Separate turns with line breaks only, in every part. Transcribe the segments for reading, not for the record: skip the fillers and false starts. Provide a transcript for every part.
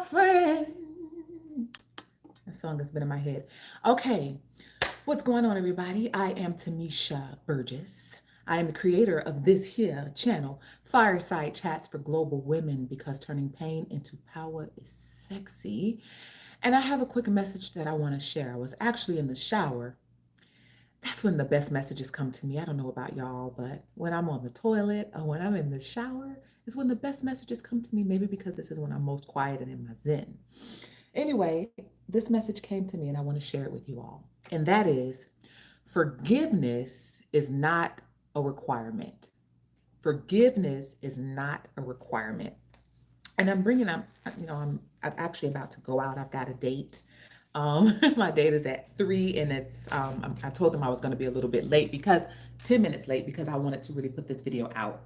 friend. That song has been in my head. Okay, what's going on, everybody? I am Timmésha Burgess. I am the creator of this here channel, Fireside Chats for Global Women, because turning pain into power is sexy. And I have a quick message that I want to share. I was actually in the shower. That's when the best messages come to me. I don't know about y'all, but when I'm on the toilet or when I'm in the shower is when the best messages come to me, maybe because this is when I'm most quiet and in my zen. Anyway, this message came to me and I want to share it with you all. And that is forgiveness is not a requirement. Forgiveness is not a requirement. And I'm bringing up, I'm actually about to go out. I've got a date. My date is at 3, and I told them I was going to be a little bit late, because 10 minutes late, because I wanted to really put this video out.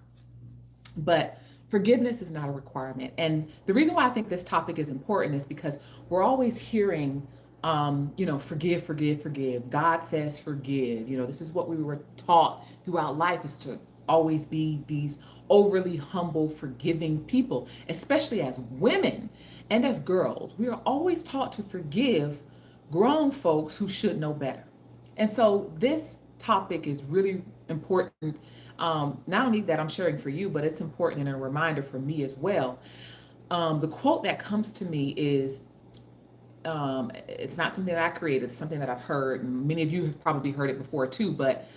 But forgiveness is not a requirement. And the reason why I think this topic is important is because we're always hearing, forgive, forgive, forgive. God says forgive. This is what we were taught throughout life, is to always be these overly humble, forgiving people, especially as women and as girls. We are always taught to forgive grown folks who should know better. And so this topic is really important. Not only that I'm sharing for you, but it's important and a reminder for me as well. The quote that comes to me is, it's not something that I created, it's something that I've heard. And many of you have probably heard it before too, but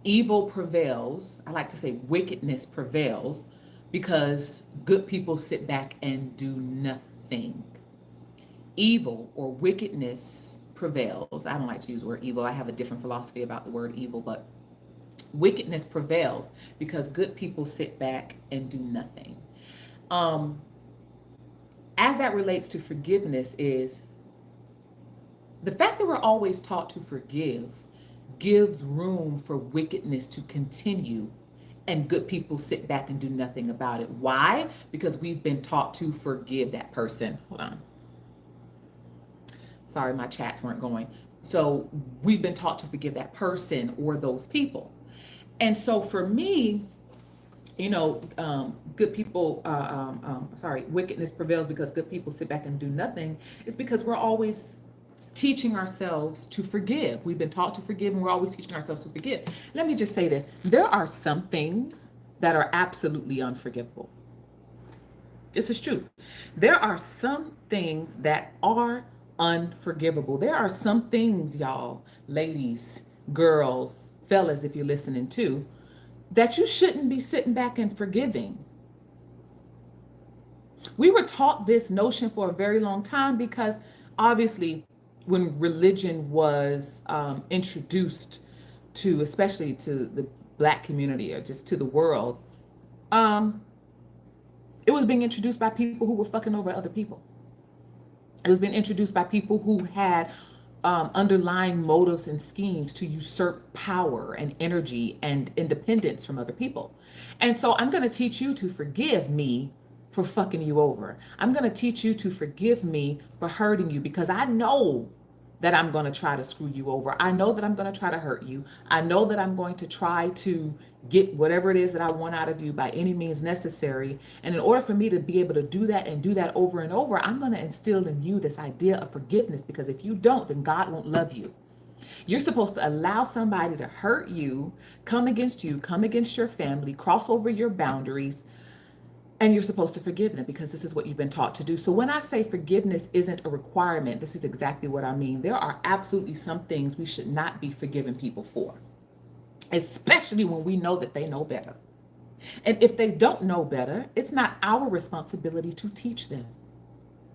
evil prevails. I like to say wickedness prevails because good people sit back and do nothing. Evil or wickedness prevails. I don't like to use the word evil. I have a different philosophy about the word evil, but wickedness prevails because good people sit back and do nothing. As that relates to forgiveness, is the fact that we're always taught to forgive gives room for wickedness to continue, and good people sit back and do nothing about it. Why? Because we've been taught to forgive that person. Hold on. Sorry, my chats weren't going. So we've been taught to forgive that person or those people. And so for me, good people, wickedness prevails because good people sit back and do nothing, is because we're always teaching ourselves to forgive. We've been taught to forgive, and we're always teaching ourselves to forgive. Let me just say this. There are some things that are absolutely unforgivable. This is true. There are some things that are unforgivable. There are some things, y'all, ladies, girls, fellas, if you're listening too, that you shouldn't be sitting back and forgiving. We were taught this notion for a very long time because obviously when religion was introduced to, especially to the Black community or just to the world, it was being introduced by people who were fucking over other people. It was being introduced by people who had underlying motives and schemes to usurp power and energy and independence from other people. And so I'm going to teach you to forgive me for fucking you over. I'm going to teach you to forgive me for hurting you, because I know that I'm going to try to screw you over. I know that I'm going to try to hurt you. I know that I'm going to try to get whatever it is that I want out of you by any means necessary. And in order for me to be able to do that and do that over and over, I'm going to instill in you this idea of forgiveness, because if you don't, then God won't love you. You're supposed to allow somebody to hurt you, come against your family, cross over your boundaries, and you're supposed to forgive them, because this is what you've been taught to do. So when I say forgiveness isn't a requirement, this is exactly what I mean. There are absolutely some things we should not be forgiving people for, especially when we know that they know better. And if they don't know better, it's not our responsibility to teach them.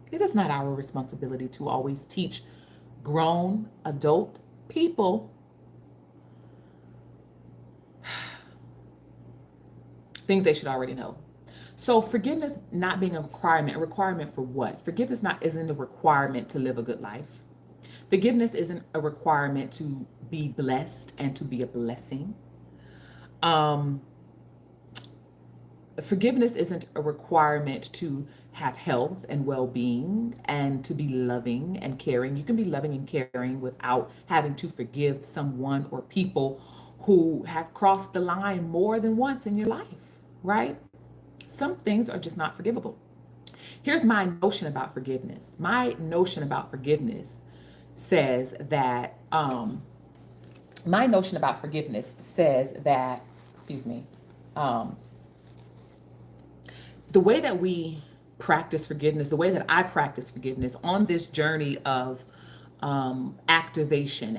It is not our responsibility to always teach grown adult people things they should already know. So forgiveness not being a requirement for what? Forgiveness isn't a requirement to live a good life. Forgiveness isn't a requirement to be blessed and to be a blessing. Forgiveness isn't a requirement to have health and well-being and to be loving and caring. You can be loving and caring without having to forgive someone or people who have crossed the line more than once in your life, right? Some things are just not forgivable. Here's my notion about forgiveness. My notion about forgiveness says that, my notion about forgiveness says that, excuse me, um, the way that we practice forgiveness, the way that I practice forgiveness on this journey of activating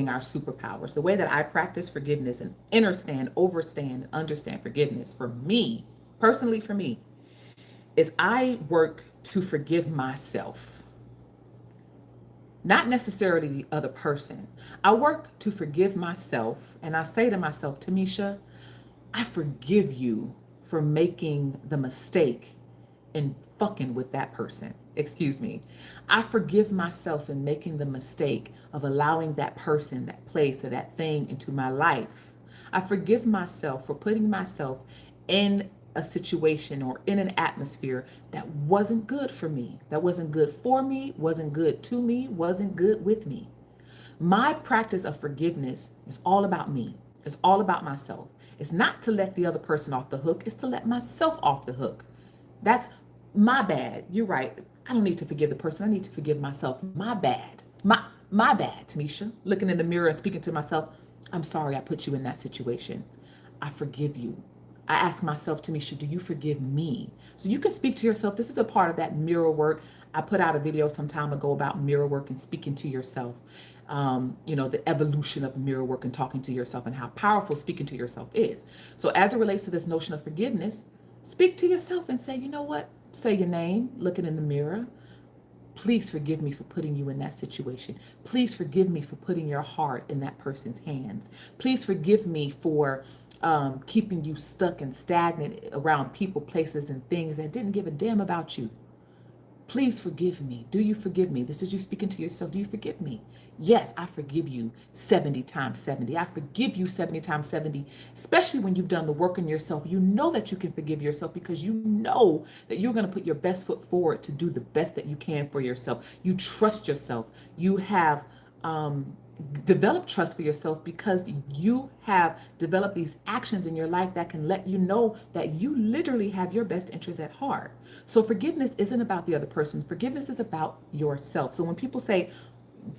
our superpowers, the way that I practice forgiveness and understand, overstand, and understand forgiveness for me, personally for me, is I work to forgive myself, not necessarily the other person. I work to forgive myself, and I say to myself, Timmésha, I forgive you for making the mistake in fucking with that person. Excuse me. I forgive myself in making the mistake of allowing that person, that place, or that thing into my life. I forgive myself for putting myself in a situation or in an atmosphere that wasn't good for me, that wasn't good for me, wasn't good to me, wasn't good with me. My practice of forgiveness is all about me. It's all about myself. It's not to let the other person off the hook, it's to let myself off the hook. That's my bad. You're right. I don't need to forgive the person. I need to forgive myself. My bad. My bad, Timmésha. Looking in the mirror and speaking to myself, I'm sorry I put you in that situation. I forgive you. I ask myself, Timmésha, do you forgive me? So you can speak to yourself. This is a part of that mirror work. I put out a video some time ago about mirror work and speaking to yourself. The evolution of mirror work and talking to yourself and how powerful speaking to yourself is. So as it relates to this notion of forgiveness, speak to yourself and say, you know what? Say your name, looking in the mirror. Please forgive me for putting you in that situation. Please forgive me for putting your heart in that person's hands. Please forgive me for keeping you stuck and stagnant around people, places, and things that didn't give a damn about you. Please forgive me. Do you forgive me? This is you speaking to yourself. Do you forgive me? Yes, I forgive you 70 times 70. I forgive you 70 times 70, especially when you've done the work on yourself. You know that you can forgive yourself because you know that you're going to put your best foot forward to do the best that you can for yourself. You trust yourself. You have develop trust for yourself because you have developed these actions in your life that can let you know that you literally have your best interests at heart. So forgiveness isn't about the other person. Forgiveness is about yourself. So when people say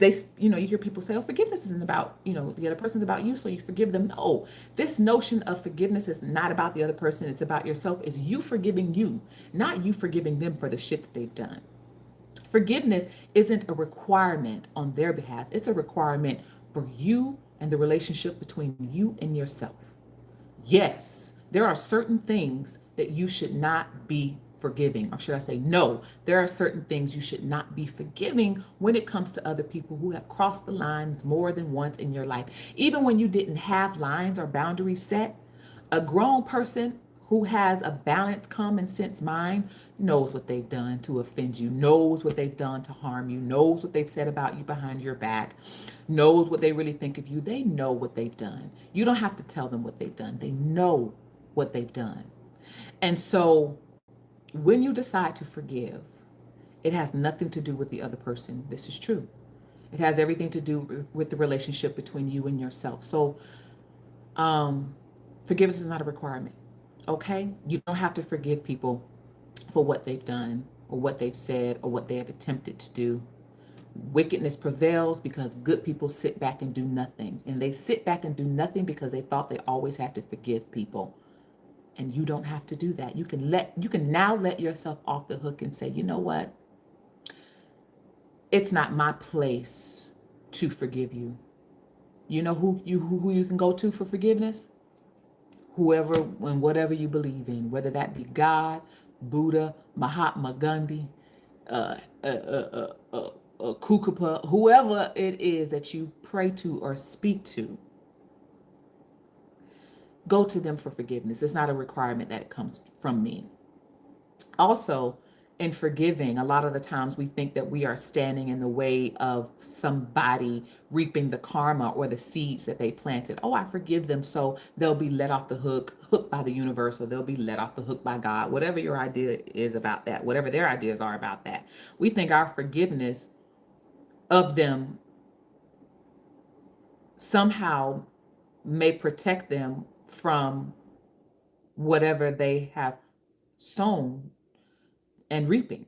you hear people say, oh, forgiveness isn't about, the other person's about you, so you forgive them. No, this notion of forgiveness is not about the other person. It's about yourself. It's you forgiving you, not you forgiving them for the shit that they've done. Forgiveness isn't a requirement on their behalf. It's a requirement for you and the relationship between you and yourself. Yes, there are certain things that you should not be forgiving, or should I say, no, there are certain things you should not be forgiving when it comes to other people who have crossed the lines more than once in your life. Even when you didn't have lines or boundaries set, a grown person who has a balanced common sense mind knows what they've done to offend you, knows what they've done to harm you, knows what they've said about you behind your back, knows what they really think of you. They know what they've done. You don't have to tell them what they've done. They know what they've done. And so when you decide to forgive, it has nothing to do with the other person. This is true. It has everything to do with the relationship between you and yourself. So forgiveness is not a requirement. Okay? You don't have to forgive people for what they've done or what they've said or what they have attempted to do. Wickedness prevails because good people sit back and do nothing. And they sit back and do nothing because they thought they always had to forgive people. And you don't have to do that. You can now let yourself off the hook and say, you know what? It's not my place to forgive you. You know who you can go to for forgiveness? Whoever and whatever you believe in, whether that be God, Buddha, Mahatma Gandhi, Kukapa, whoever it is that you pray to or speak to, go to them for forgiveness. It's not a requirement that it comes from me. Also, in forgiving, a lot of the times we think that we are standing in the way of somebody reaping the karma or the seeds that they planted. Oh, I forgive them, so they'll be let off the hooked by the universe, or they'll be let off the hook by God. Whatever your idea is about that, whatever their ideas are about that. We think our forgiveness of them somehow may protect them from whatever they have sown and reaping.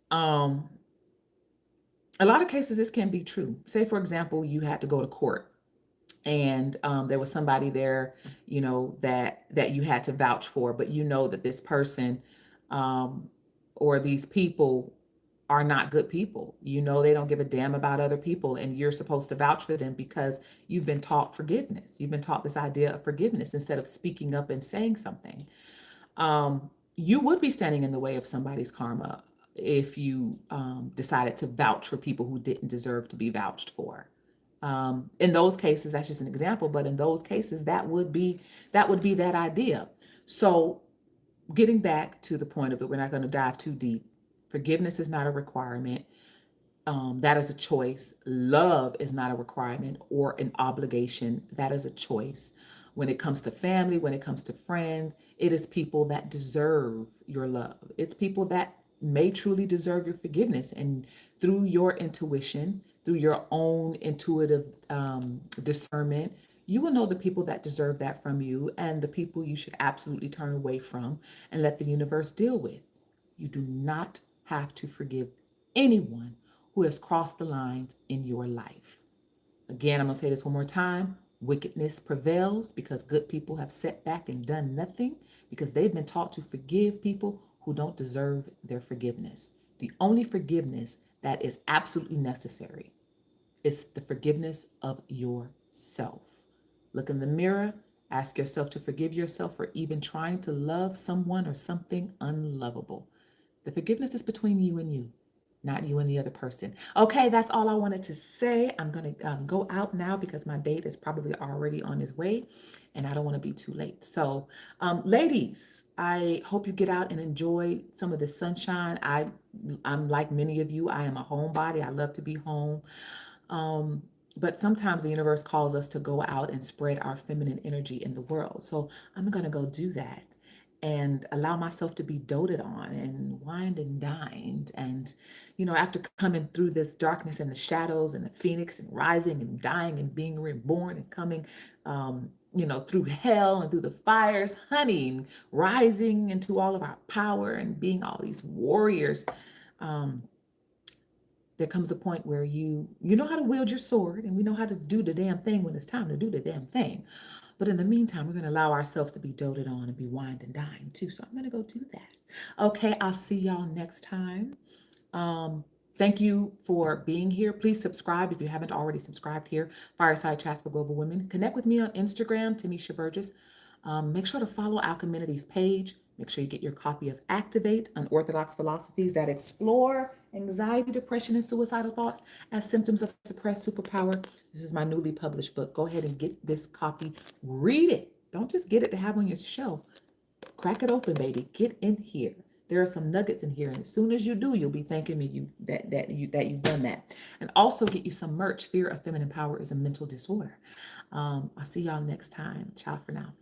Um, a lot of cases, this can be true. Say, for example, you had to go to court and there was somebody there, that you had to vouch for, but you know that this person um, or these people are not good people. They don't give a damn about other people, and you're supposed to vouch for them because you've been taught forgiveness. You've been taught this idea of forgiveness instead of speaking up and saying something. You would be standing in the way of somebody's karma if you decided to vouch for people who didn't deserve to be vouched for. In those cases, that's just an example, but in those cases, that idea. So, getting back to the point of it, we're not going to dive too deep. Forgiveness is not a requirement. That is a choice. Love is not a requirement or an obligation. That is a choice. When it comes to family, when it comes to friends, it is people that deserve your love. It's people that may truly deserve your forgiveness. And through your intuition, through your own intuitive discernment, you will know the people that deserve that from you and the people you should absolutely turn away from and let the universe deal with. You do not have to forgive anyone who has crossed the lines in your life. Again, I'm going to say this one more time. Wickedness prevails because good people have sat back and done nothing because they've been taught to forgive people who don't deserve their forgiveness. The only forgiveness that is absolutely necessary is the forgiveness of yourself. Look in the mirror, ask yourself to forgive yourself for even trying to love someone or something unlovable. The forgiveness is between you and you, not you and the other person. Okay, that's all I wanted to say. I'm going to go out now because my date is probably already on his way and I don't want to be too late. So, ladies, I hope you get out and enjoy some of the sunshine. I'm like many of you, I am a homebody. I love to be home. But sometimes the universe calls us to go out and spread our feminine energy in the world. So I'm going to go do that and allow myself to be doted on and wined and dined. And, after coming through this darkness and the shadows and the phoenix and rising and dying and being reborn and coming, through hell and through the fires, honey, rising into all of our power and being all these warriors. There comes a point where you know how to wield your sword and we know how to do the damn thing when it's time to do the damn thing. But in the meantime, we're going to allow ourselves to be doted on and be wined and dined too. So I'm going to go do that. Okay, I'll see y'all next time. Thank you for being here. Please subscribe if you haven't already subscribed here. Fireside Chats for Global Women. Connect with me on Instagram, Timmésha Burgess. Make sure to follow Alcheminity's page. Make sure you get your copy of Activate, Unorthodox Philosophies that explore anxiety, depression, and suicidal thoughts as symptoms of suppressed superpower. This is my newly published book. Go ahead and get this copy. Read it. Don't just get it to have on your shelf. Crack it open, baby. Get in here. There are some nuggets in here, and as soon as you do, you'll be thanking me that you've done that. And also get you some merch. Fear of Feminine Power is a mental disorder. I'll see y'all next time. Ciao for now.